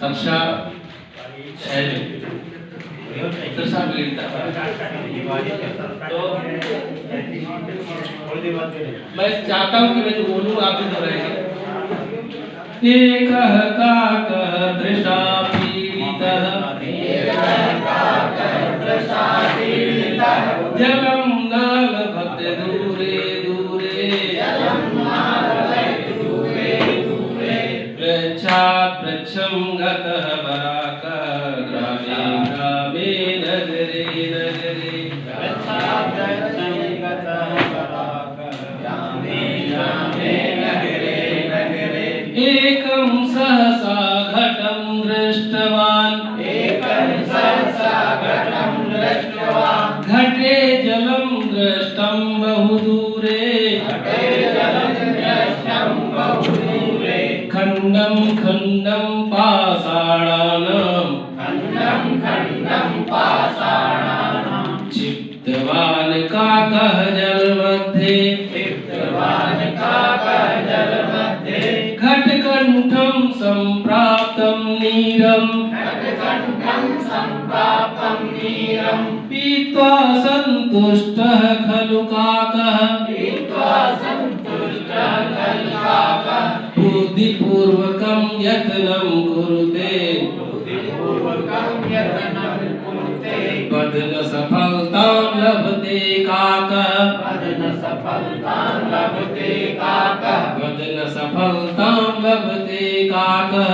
कक्षा 6 में दशा मिलता तो मैं चाहता हूँ कि मैं जो बोलूँ आप भी दोहराएंगे। एक काक दृशा पीड़ितः जलम न लभते दूरे दूरे पृच्छात् पृच्छं गतः वराकः ग्रामे ग्रामे नगरे नगरे एकं सहसा घटं दृष्टवान् घटे जलं दृष्टं बहुदूरे खण्डं खण्डं पाषाणानां क्षिप्तवान् काकः जलमध्ये घटकण्ठं सम्प्राप्तं नीरम् पीत्वा सन्तुष्टः खलु काकः बुद्धिपूर्वकं यत्नं कुरुते वदन सफलतां लभते काकः वदन सफलतां लभते काकः